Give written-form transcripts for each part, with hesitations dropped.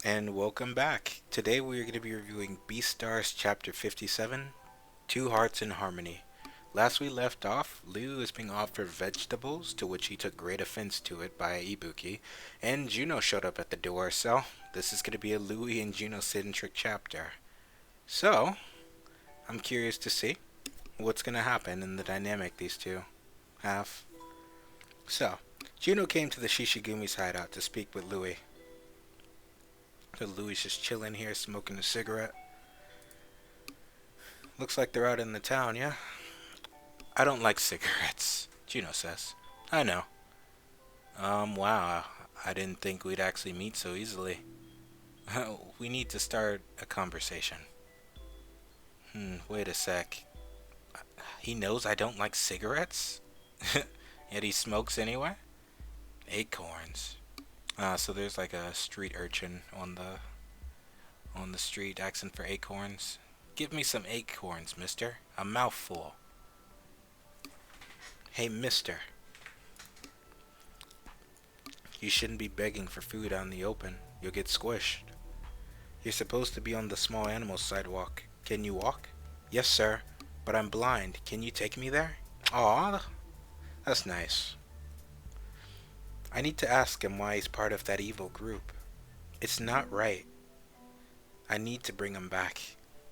and welcome back. Today we are going to be reviewing Beastars Chapter 57, Two Hearts in Harmony. Last we left off, Liu is being offered vegetables, to which he took great offense to it by Ibuki, and Juno showed up at the door, so this is going to be a Loui and Juno centric chapter. So, I'm curious to see what's going to happen in the dynamic these two have. So, Juno came to the Shishigumi's hideout to speak with Loui. So Louis just chilling here, smoking a cigarette. Looks like they're out in the town, yeah? I don't like cigarettes, Juno says. I know. Wow. I didn't think we'd actually meet so easily. We need to start a conversation. Wait a sec. He knows I don't like cigarettes? Yet he smokes anyway? Acorns. So there's like a street urchin on the street asking for acorns. Give me some acorns, mister. A mouthful. Hey, mister. You shouldn't be begging for food out in the open. You'll get squished. You're supposed to be on the small animal sidewalk. Can you walk? Yes, sir. But I'm blind. Can you take me there? Aw, that's nice. I need to ask him why he's part of that evil group. It's not right. I need to bring him back.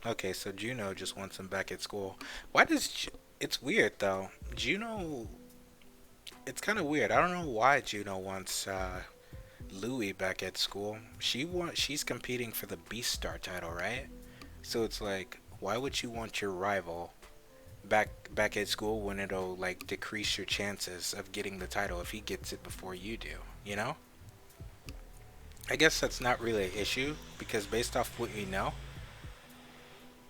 Okay, so Juno just wants him back at school. Why does... It's weird, though. Juno... It's kind of weird. I don't know why Juno wants Louis back at school. She's competing for the Beastar title, right? So it's like, why would you want your rival back at school when it'll like decrease your chances of getting the title if he gets it before you do, you know? I guess that's not really an issue because based off what we know,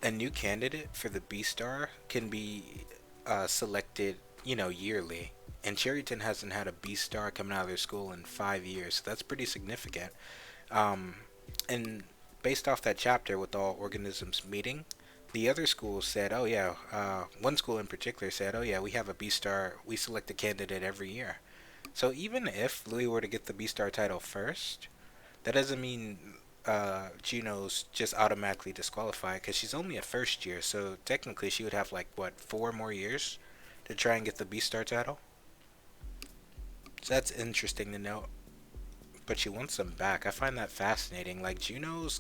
a new candidate for the B-Star can be selected, yearly. And Cherryton hasn't had a B-Star coming out of their school in 5 years, so that's pretty significant. And based off that chapter with all organisms meeting, the other schools said, oh yeah, one school in particular said, oh yeah, we have a B-Star, we select a candidate every year. So even if Louis were to get the B-Star title first, that doesn't mean Juno's just automatically disqualified because she's only a first year. So technically, she would have like what 4 more years to try and get the B-Star title. So that's interesting to note. But she wants them back. I find that fascinating. Like Juno's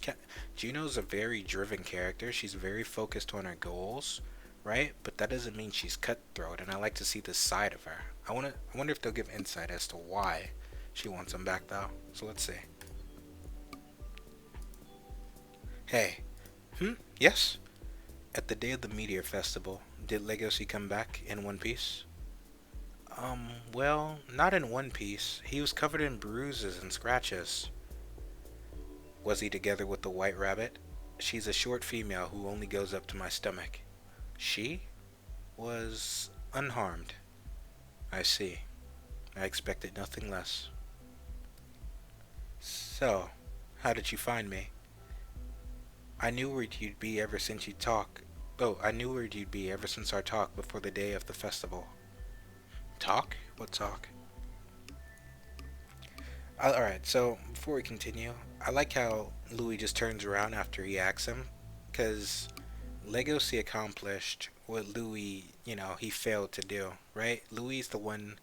a very driven character. She's very focused on her goals, right? But that doesn't mean she's cutthroat. And I like to see this side of her. I wonder if they'll give insight as to why she wants them back, though. So let's see. Hey. Yes? At the day of the Meteor Festival, did Legacy come back in one piece? Well, not in one piece. He was covered in bruises and scratches. Was he together with the white rabbit? She's a short female who only goes up to my stomach. She was unharmed. I see. I expected nothing less. So, how did you find me? I knew where you'd be ever since you talk. Oh, I knew where you'd be ever since our talk before the day of the festival. Talk? What talk? Alright, so before we continue, I like how Louis just turns around after he asks him, because Legacy accomplished what Louis, he failed to do, right? Louis is the one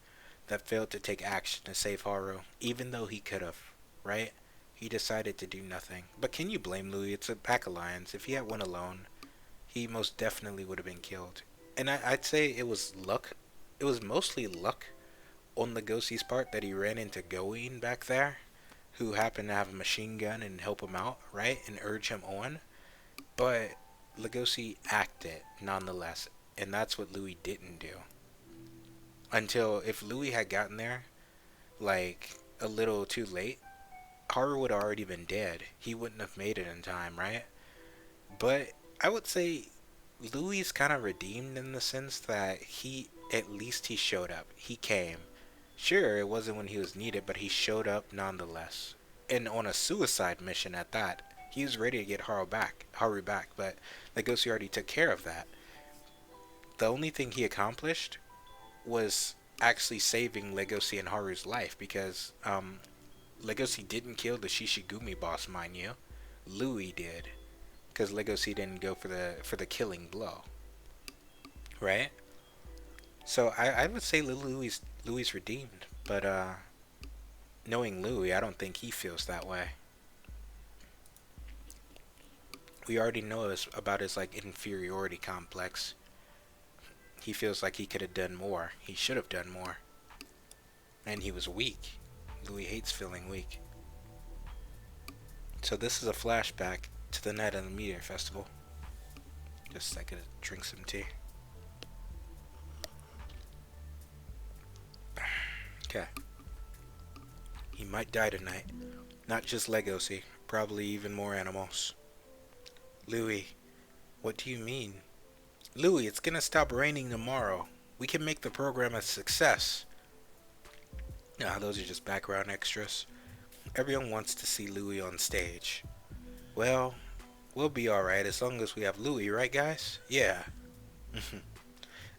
that failed to take action to save Haru, even though he could have, right? He decided to do nothing. But can you blame Louis? It's a pack alliance. If he had went alone, he most definitely would have been killed. And I'd say it was luck. It was mostly luck on Legosi's part that he ran into Goin back there, who happened to have a machine gun and help him out, right? And urge him on. But Legosi acted nonetheless. And that's what Louis didn't do. Until if Louis had gotten there, like, a little too late, Haru would have already been dead. He wouldn't have made it in time, right? But I would say Louis is kind of redeemed in the sense that at least he showed up. He came. Sure, it wasn't when he was needed, but he showed up nonetheless. And on a suicide mission at that. He was ready to get Haru back, but Legosi already took care of that. The only thing he accomplished was actually saving Legosi and Haru's life because Legoshi didn't kill the Shishigumi boss, mind you. Loui did, because Legoshi didn't go for the killing blow, right? So I would say Louis redeemed, but knowing Louis, I don't think he feels that way. We already know about his like inferiority complex. He feels like he could have done more. He should have done more. And he was weak. Louis hates feeling weak. So this is a flashback to the night of the Meteor Festival. Just a second to drink some tea. Okay. He might die tonight. Not just Legoshi. Probably even more animals. Louis, what do you mean? Louis, it's gonna stop raining tomorrow. We can make the program a success. Nah, those are just background extras. Everyone wants to see Louis on stage. Well, we'll be alright as long as we have Louis, right guys? Yeah.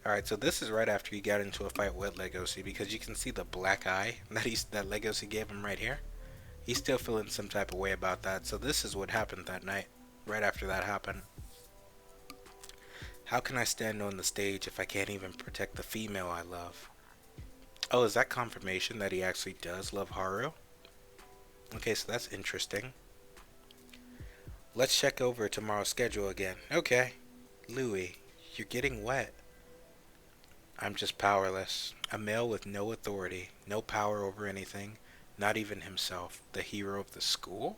Alright, so this is right after he got into a fight with Legoshi, because you can see the black eye that Legoshi gave him right here. He's still feeling some type of way about that, so this is what happened that night, right after that happened. How can I stand on the stage if I can't even protect the female I love? Oh, is that confirmation that he actually does love Haru? Okay, so that's interesting. Let's check over tomorrow's schedule again. Okay. Louis, you're getting wet. I'm just powerless. A male with no authority, no power over anything, not even himself. The hero of the school?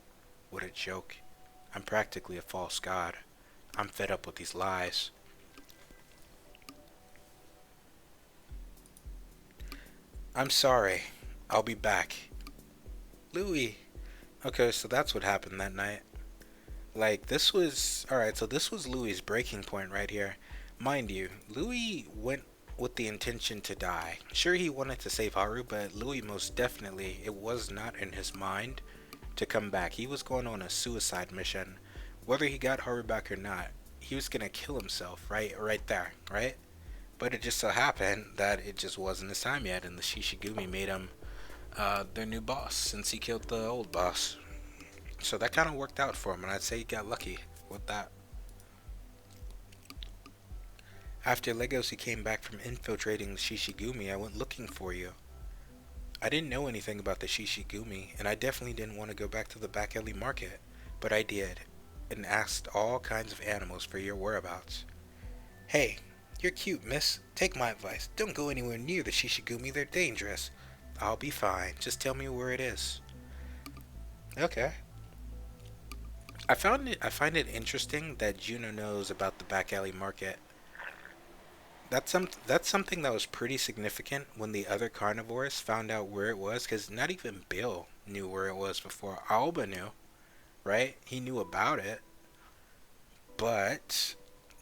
What a joke. I'm practically a false god. I'm fed up with these lies. I'm sorry. I'll be back. Louis. Okay, so that's what happened that night. Like, this was... Alright, so this was Louis' breaking point right here. Mind you, Louis went with the intention to die. Sure, he wanted to save Haru, but Louis most definitely, it was not in his mind to come back. He was going on a suicide mission. Whether he got Haru back or not, he was gonna kill himself, right there, right? But it just so happened that it just wasn't his time yet, and the Shishigumi made him their new boss since he killed the old boss. So that kind of worked out for him, and I'd say he got lucky with that. After Legoshi came back from infiltrating the Shishigumi, I went looking for you. I didn't know anything about the Shishigumi, and I definitely didn't want to go back to the back alley market, but I did, and asked all kinds of animals for your whereabouts. Hey, you're cute, miss. Take my advice. Don't go anywhere near the Shishigumi, they're dangerous. I'll be fine. Just tell me where it is. Okay. I find it interesting that Juno knows about the back alley market. That's something that was pretty significant when the other carnivores found out where it was, because not even Bill knew where it was before. Alba knew, right? He knew about it. But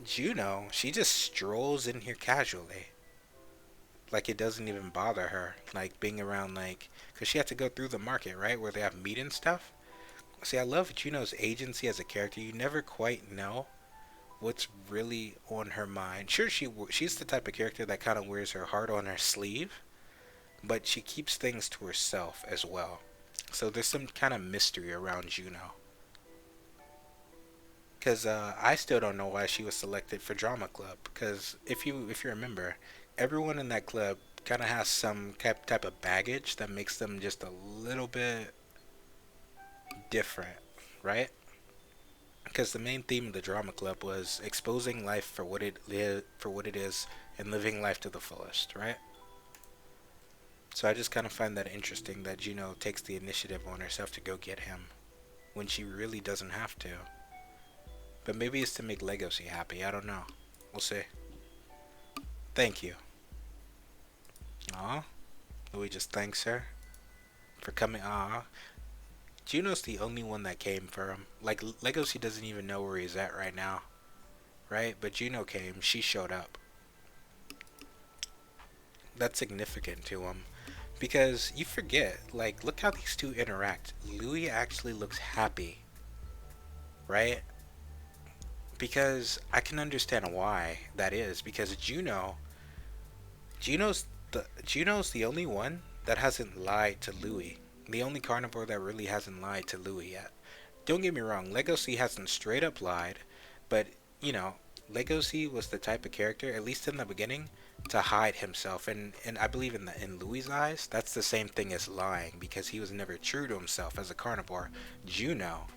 Juno, she just strolls in here casually. Like it doesn't even bother her, like being around, like, because she had to go through the market, right, where they have meat and stuff. See, I love Juno's agency as a character. You never quite know what's really on her mind. Sure, she's the type of character that kind of wears her heart on her sleeve, but she keeps things to herself as well. So there's some kind of mystery around Juno. Because I still don't know why she was selected for Drama Club. Because if you remember, everyone in that club kind of has some type of baggage that makes them just a little bit different, right? Because the main theme of the Drama Club was exposing life for what it is, and living life to the fullest, right? So I just kind of find that interesting that Juno takes the initiative on herself to go get him when she really doesn't have to. But maybe it's to make Legoshi happy. I don't know. We'll see. Thank you. Aw. Louis just thanks her for coming. Aw. Juno's the only one that came for him. Like, Legoshi doesn't even know where he's at right now. Right? But Juno came. She showed up. That's significant to him. Because you forget, like, look how these two interact. Louis actually looks happy. Right? Because I can understand why that is. Because Juno's the only one that hasn't lied to Louis. The only carnivore that really hasn't lied to Loui yet. Don't get me wrong, Legacy hasn't straight up lied, but, you know, Legacy was the type of character, at least in the beginning, to hide himself. And I believe in Louis's eyes, that's the same thing as lying, because he was never true to himself as a carnivore. Juno,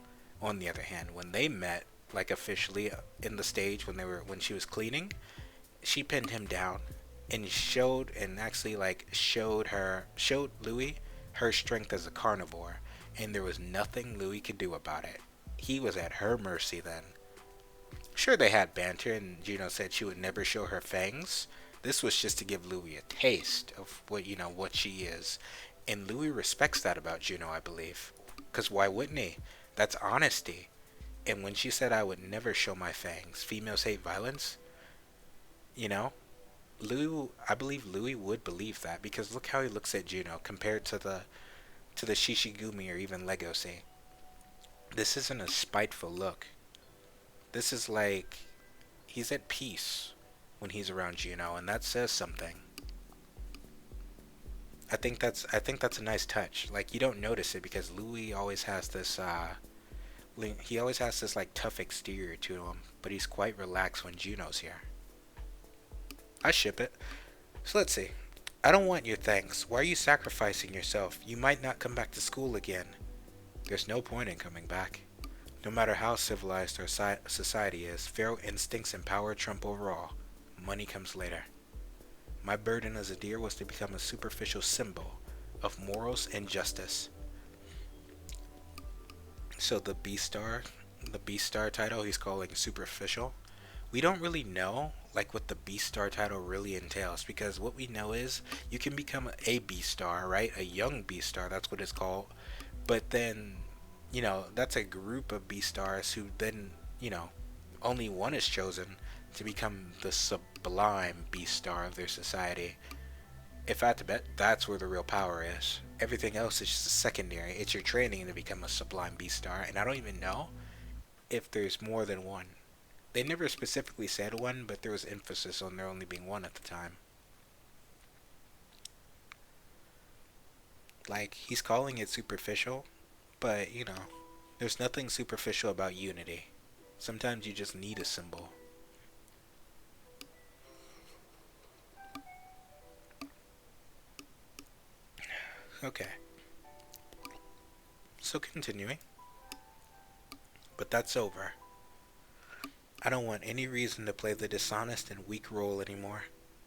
on the other hand, when they met, like officially in the stage when she was cleaning, she pinned him down and actually like showed Louis her strength as a carnivore, and there was nothing Louis could do about it. He was at her mercy then. Sure, they had banter, and Juno said she would never show her fangs. This was just to give Louis a taste of what she is, and Louis respects that about Juno, I believe. Cause why wouldn't he? That's honesty. And when she said I would never show my fangs, females hate violence, you know, I believe Louis would believe that, because look how he looks at Juno compared to the Shishigumi or even Legacy. This isn't a spiteful look. This is like he's at peace when he's around Juno, and that says something. I think that's a nice touch. Like, you don't notice it because Louis always has this like tough exterior to him, but he's quite relaxed when Juno's here. I ship it. So let's see. I don't want your thanks. Why are you sacrificing yourself? You might not come back to school again. There's no point in coming back. No matter how civilized our society is, feral instincts and power trump over all. Money comes later. My burden as a deer was to become a superficial symbol of morals and justice. So the Beastar title he's calling superficial. We don't really know like what the Beastar title really entails, because what we know is you can become a Beastar, right? A young Beastar, that's what it's called. But then, that's a group of Beastars who then, only one is chosen to become the sublime Beastar of their society. If I had to bet, that's where the real power is. Everything else is just a secondary. It's your training to become a sublime Beastar, and I don't even know if there's more than one. They never specifically said one, but there was emphasis on there only being one at the time. Like, he's calling it superficial, but, there's nothing superficial about unity. Sometimes you just need a symbol. Okay. So continuing. But that's over. I don't want any reason to play the dishonest and weak role anymore.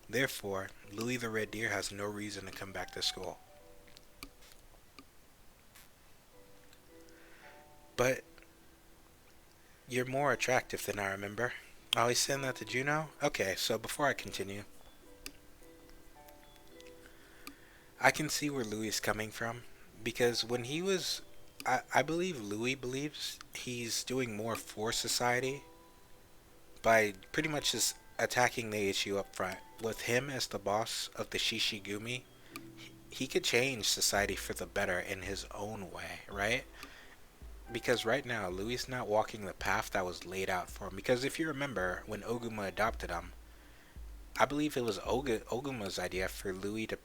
Therefore, Louis the Red Deer has no reason to come back to school. But you're more attractive than I remember. Oh, he's saying that to Juno? Okay, so before I continue, I can see where Louis is coming from. Because when he was... I believe Louis believes he's doing more for society by pretty much just attacking the issue up front. With him as the boss of the Shishigumi, he could change society for the better in his own way, right? Because right now, Louis is not walking the path that was laid out for him. Because if you remember, when Oguma adopted him, I believe it was Oguma's idea for Louis to,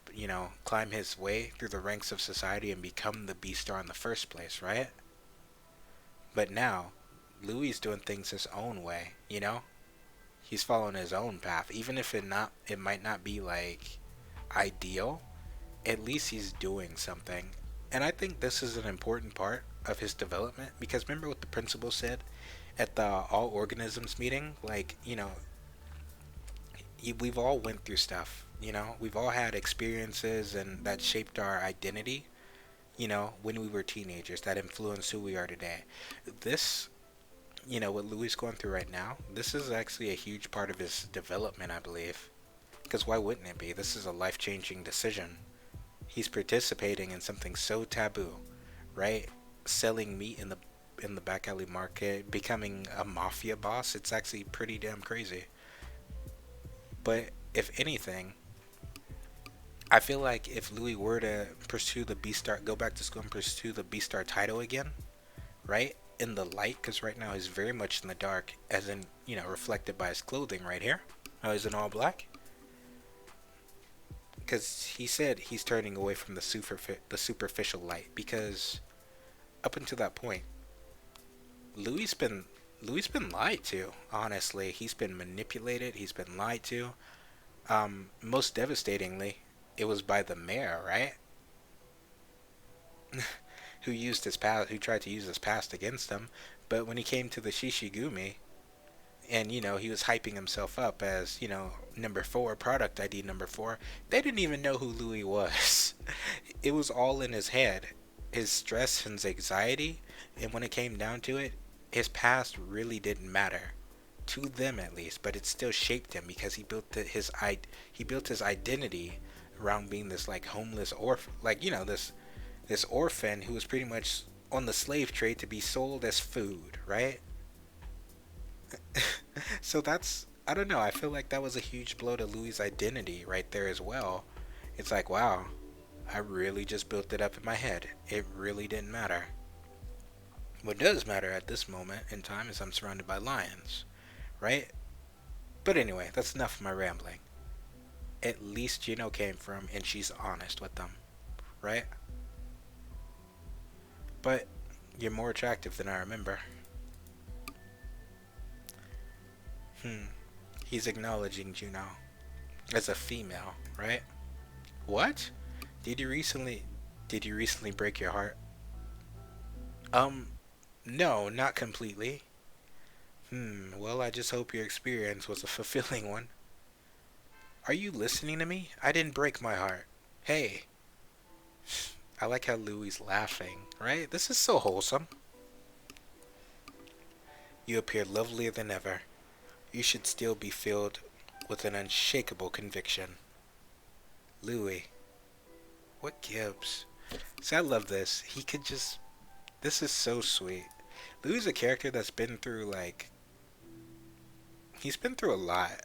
climb his way through the ranks of society and become the Beastar in the first place, right? But now, Louis is doing things his own way. He's following his own path. Even if it might not be, like, ideal, at least he's doing something. And I think this is an important part of his development, because remember what the principal said at the all organisms meeting? Like, we've all went through stuff, we've all had experiences and that shaped our identity, when we were teenagers, that influenced who we are today. This, what Louis is going through right now, this is actually a huge part of his development, I believe. Because why wouldn't it be? This is a life-changing decision. He's participating in something so taboo, right? Selling meat in the back alley market, becoming a mafia boss. It's actually pretty damn crazy. But if anything, I feel like if Louis were to pursue the Beastar, go back to school and pursue the Beastar title again, right? In the light, because right now he's very much in the dark, as in, reflected by his clothing right here. How he's in all black. because he said he's turning away from the superficial light because up until that point, Louis been Louis been lied to. Honestly, he's been manipulated. He's been lied to. Most devastatingly, it was by the mayor, right? Who tried to use his past against him. But when he came to the Shishigumi, and he was hyping himself up as number four, product ID number four, they didn't even know who Louis was. It was all in his head, his stress, his anxiety, and when it came down to it, his past really didn't matter to them, at least, but it still shaped him because he built his identity around being this like homeless orphan, like this orphan who was pretty much on the slave trade to be sold as food, right? So that's, I don't know, I feel like that was a huge blow to Louis' identity right there as well. It's like, wow, I really just built it up in my head. It really didn't matter. What does matter at this moment in time is I'm surrounded by lions, right? But anyway, that's enough of my rambling. At least Juno came from and she's honest with them, right? But you're more attractive than I remember. He's acknowledging Juno as a female, right? What? Did you recently did you recently break your heart? Um, no, not completely. Well, I just hope your experience was a fulfilling one. Are you listening to me? I didn't break my heart. Hey, I like how Louie's laughing, right? This is so wholesome. You appear lovelier than ever. You should still be filled with an unshakable conviction. Louis, what gives? See, I love this. He could just. This is so sweet. Louis a character that's been through, like. He's been through a lot,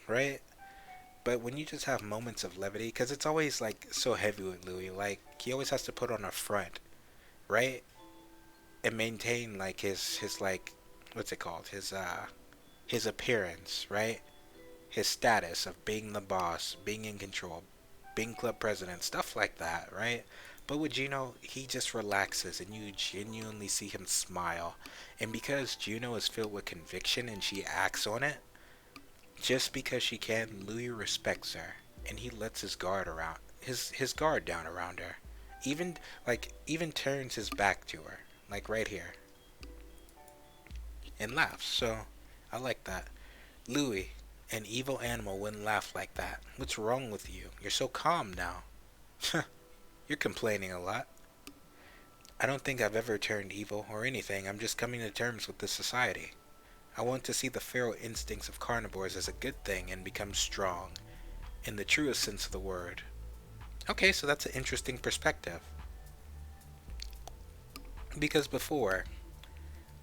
right? But when you just have moments of levity, because it's always, like, so heavy with Louis. Like, he always has to put on a front, right? And maintain, like, his like. What's it called? His appearance, right? His status of being the boss, being in control, being club president, stuff like that, right? But with Juno, he just relaxes and you genuinely see him smile. And because Juno is filled with conviction and she acts on it, just because she can, Louis respects her and he lets his guard down around her. Even turns his back to her, like right here, and laughs. So I like that. Louis, an evil animal wouldn't laugh like that. What's wrong with you? You're so calm now. You're complaining a lot. I don't think I've ever turned evil or anything. I'm just coming to terms with this society. I want to see the feral instincts of carnivores as a good thing and become strong, in the truest sense of the word. Okay, so that's an interesting perspective. Because before,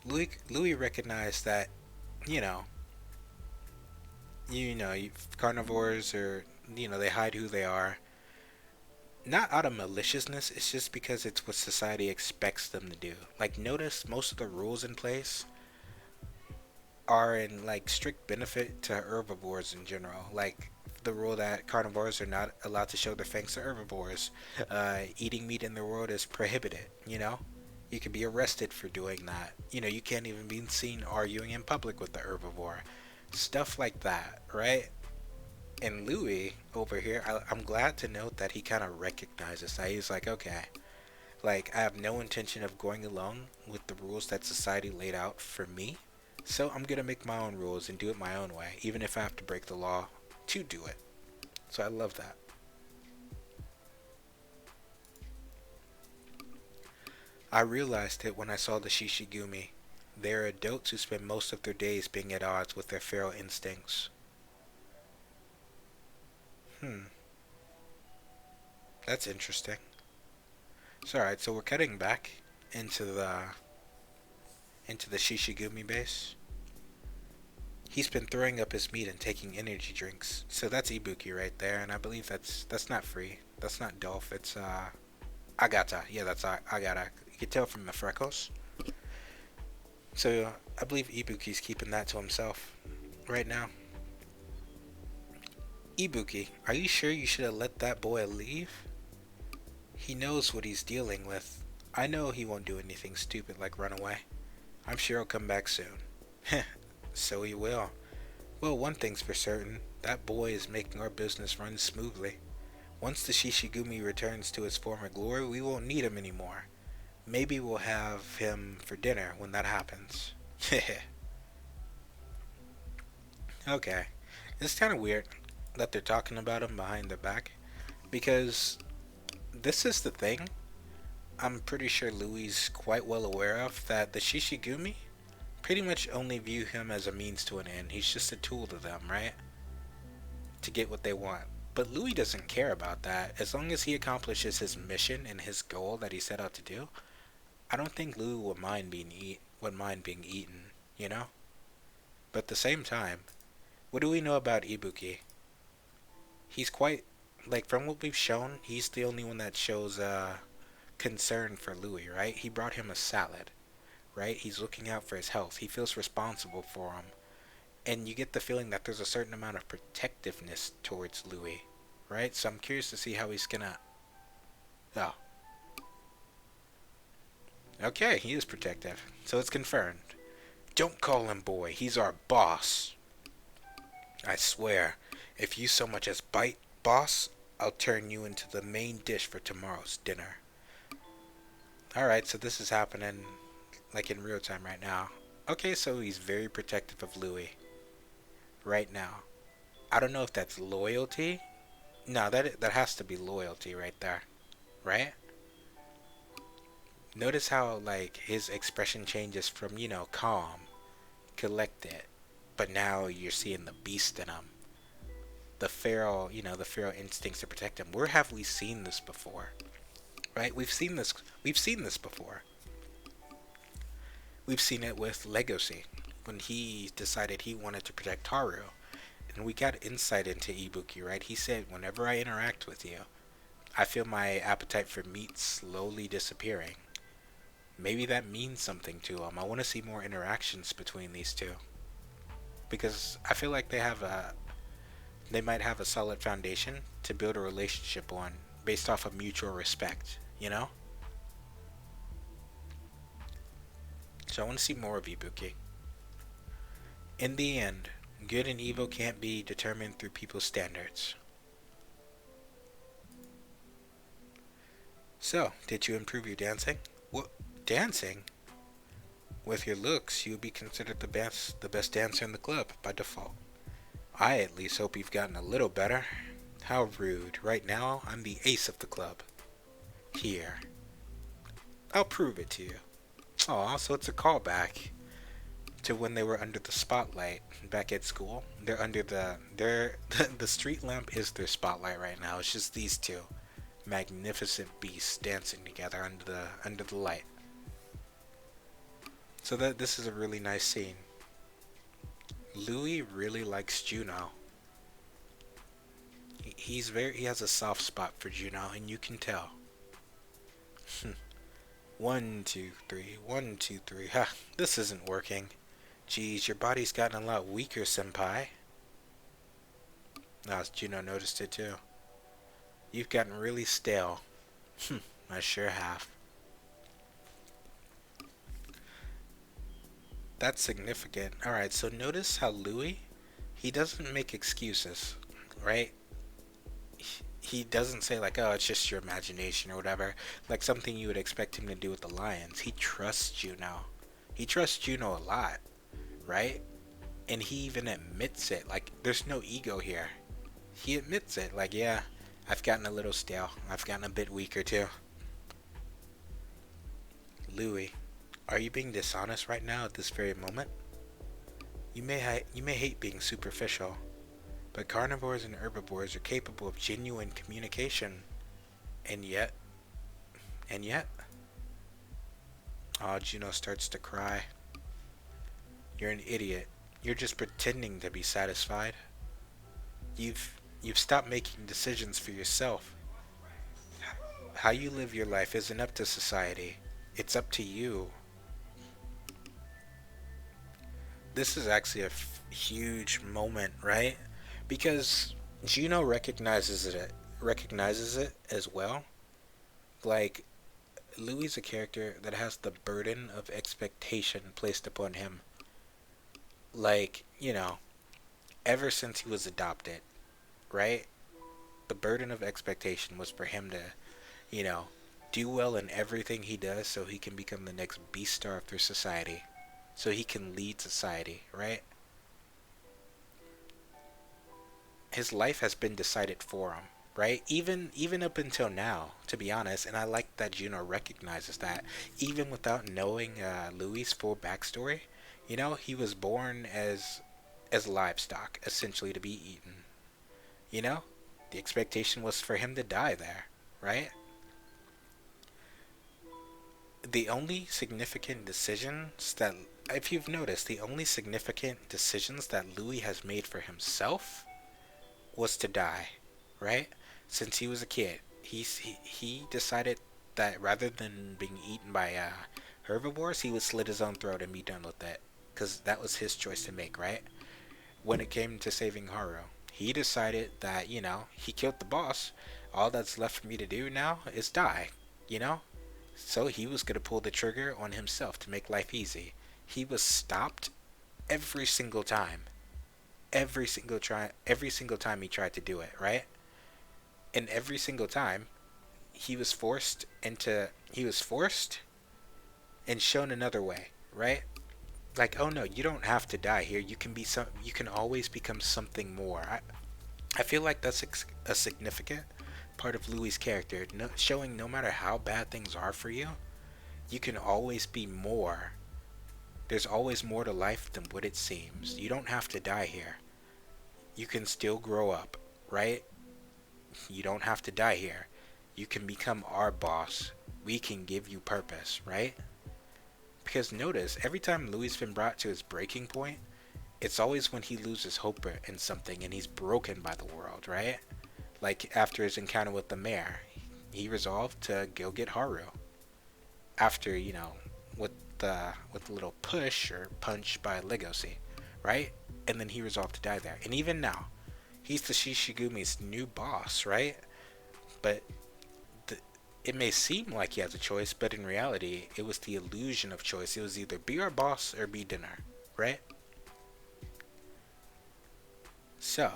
Louis recognized that, you know, carnivores are, they hide who they are. Not out of maliciousness, it's just because it's what society expects them to do. Like, notice most of the rules in place are in, like, strict benefit to herbivores in general. Like, the rule that carnivores are not allowed to show their fangs to herbivores. Eating meat in the world is prohibited, You could be arrested for doing that. You can't even be seen arguing in public with the herbivore. Stuff like that, right? And Louis over here, I'm glad to note that he kind of recognizes that. He's like, okay, like, I have no intention of going along with the rules that society laid out for me. So I'm going to make my own rules and do it my own way, even if I have to break the law to do it. So I love that. I realized it when I saw the Shishigumi. They are adults who spend most of their days being at odds with their feral instincts. That's interesting. So alright, so we're cutting back into the Shishigumi base. He's been throwing up his meat and taking energy drinks. So that's Ibuki right there, and I believe that's not free. That's not Dolph, it's Agata. Yeah, that's Agata. You can tell from the freckles. So I believe Ibuki's keeping that to himself right now. Ibuki, are you sure you should have let that boy leave? He knows what he's dealing with. I know he won't do anything stupid like run away. I'm sure he'll come back soon. Heh, so he will. Well, one thing's for certain. That boy is making our business run smoothly. Once the Shishigumi returns to his former glory, we won't need him anymore. Maybe we'll have him for dinner when that happens. Okay. It's kind of weird that they're talking about him behind their back. Because this is the thing I'm pretty sure Louis quite well aware of, that the Shishigumi pretty much only view him as a means to an end. He's just a tool to them, right? To get what they want. But Louis doesn't care about that. As long as he accomplishes his mission and his goal that he set out to do, I don't think Louis would mind being eaten, you know? But at the same time, what do we know about Ibuki? He's quite, like, from what we've shown, he's the only one that shows concern for Louis, right? He brought him a salad, right? He's looking out for his health. He feels responsible for him. And you get the feeling that there's a certain amount of protectiveness towards Louis, right? So I'm curious to see how he's gonna... Oh. Okay, he is protective. So it's confirmed. Don't call him boy. He's our boss. I swear, if you so much as bite, boss, I'll turn you into the main dish for tomorrow's dinner. Alright, so this is happening, like, in real time right now. Okay, so he's very protective of Louis. Right now. I don't know if that's loyalty. No, that has to be loyalty right there. Right? Notice how, like, his expression changes from, you know, calm, collected, but now you're seeing the beast in him. The feral, you know, the feral instincts to protect him. Where have we seen this before? Right? We've seen this before. We've seen it with Legacy, when he decided he wanted to protect Haru. And we got insight into Ibuki, right? He said, whenever I interact with you, I feel my appetite for meat slowly disappearing. Maybe that means something to him. I want to see more interactions between these two. Because I feel like they might have a solid foundation to build a relationship on, based off of mutual respect, you know? So I want to see more of Ibuki. In the end, good and evil can't be determined through people's standards. So, did you improve your dancing? What? Dancing? With your looks, you would be considered the best dancer in the club by default. I at least hope you've gotten a little better. How rude. Right now, I'm the ace of the club. Here. I'll prove it to you. Aw, so it's a callback to when they were under the spotlight back at school. They're under the street lamp is their spotlight right now. It's just these two magnificent beasts dancing together under the light. So this is a really nice scene. Louis really likes Juno. He has a soft spot for Juno, and you can tell. 1, 2, 3, 1, 2, 3. Ha, this isn't working. Geez, your body's gotten a lot weaker, senpai. Ah, Juno noticed it too. You've gotten really stale. I sure have. That's significant. Alright, so notice how Louis, he doesn't make excuses, right? He doesn't say like, oh, it's just your imagination or whatever, like something you would expect him to do with the lions. He trusts Juno. He trusts Juno a lot, right? And he even admits it. Like, there's no ego here. He admits it. Like, yeah, I've gotten a little stale. I've gotten a bit weaker too. Louis, are you being dishonest right now at this very moment? You may hate being superficial, but carnivores and herbivores are capable of genuine communication. And yet... Oh, Juno starts to cry. You're an idiot. You're just pretending to be satisfied. You've stopped making decisions for yourself. How you live your life isn't up to society. It's up to you. This is actually a huge moment, right? Because Juno recognizes it as well. Like, Louis a character that has the burden of expectation placed upon him. Like, ever since he was adopted, right? The burden of expectation was for him to, you know, do well in everything he does so he can become the next Beastar of their society. So he can lead society, right? His life has been decided for him, right? Even up until now, to be honest, and I like that Juno recognizes that, even without knowing Louis' full backstory, he was born as livestock, essentially to be eaten. You know, the expectation was for him to die there, right? The only significant decisions that, if you've noticed, the only significant decisions that Louis has made for himself was to die, right? Since he was a kid, he decided that rather than being eaten by herbivores, he would slit his own throat and be done with it, because that was his choice to make, right? When it came to saving Haru, he decided that he killed the boss. All that's left for me to do now is die, you know. So he was gonna pull the trigger on himself to make life easy. He was stopped every single time every single time he tried to do it, right? And every single time he was forced and shown another way, right? Like, oh no, you don't have to die here. You can always become something more. I feel like that's a significant part of Louis' character, showing no matter how bad things are for you, you can always be more. There's always more to life than what it seems. You don't have to die here. You can still grow up, right? You don't have to die here. You can become our boss. We can give you purpose, right? Because notice, every time Louis been brought to his breaking point, it's always when he loses hope in something and he's broken by the world, right? Like after his encounter with the mayor, he resolved to go get Haru. After, with with a little push or punch by Legosi, right? And then he resolved to die there. And even now, he's the Shishigumi's new boss, right? But it may seem like he has a choice, but in reality, it was the illusion of choice. It was either be our boss or be dinner, right? So,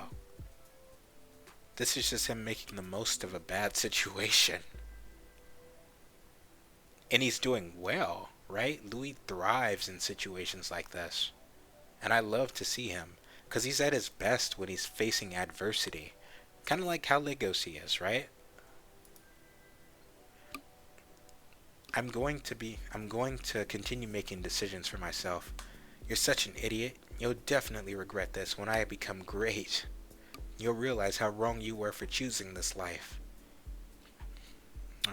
this is just him making the most of a bad situation. And he's doing well, right? Louis thrives in situations like this. And I love to see him, because he's at his best when he's facing adversity. Kind of like how Legosi is, right? I'm going to continue making decisions for myself. You're such an idiot. You'll definitely regret this when I become great. You'll realize how wrong you were for choosing this life.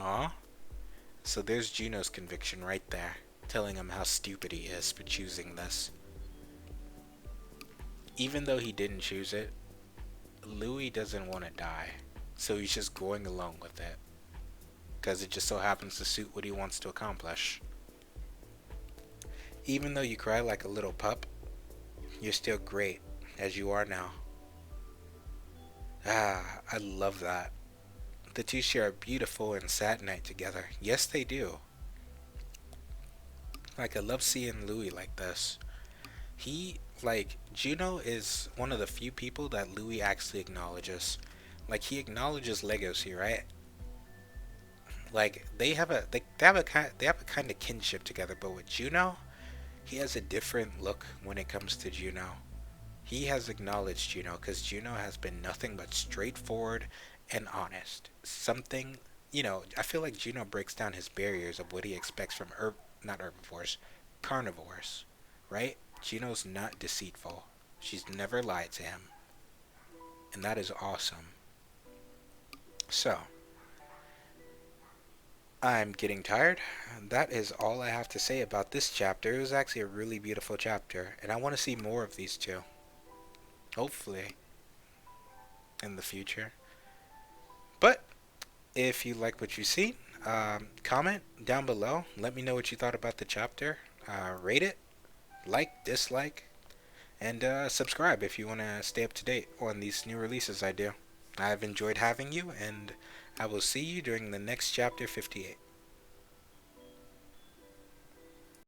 Aw. So there's Juno's conviction right there, telling him how stupid he is for choosing this. Even though he didn't choose it, Louis doesn't want to die, so he's just going along with it, because it just so happens to suit what he wants to accomplish. Even though you cry like a little pup, you're still great, as you are now. I love that. The two share a beautiful and sad night together. Yes, they do. Like, I love seeing Louis like this. Juno is one of the few people that Louis actually acknowledges. Like, he acknowledges Legacy, right? Like, they have a kind of kinship together, but with Juno, he has a different look when it comes to Juno. He has acknowledged Juno because Juno has been nothing but straightforward and honest. I feel like Juno breaks down his barriers of what he expects from not herbivores, carnivores, right? Juno's not deceitful. She's never lied to him. And that is awesome. So, I'm getting tired. That is all I have to say about this chapter. It was actually a really beautiful chapter, and I want to see more of these two. Hopefully, in the future. But, if you like what you see, comment down below. Let me know what you thought about the chapter. Rate it, like, dislike, and subscribe if you want to stay up to date on these new releases I do. I've enjoyed having you, and I will see you during the next chapter 58.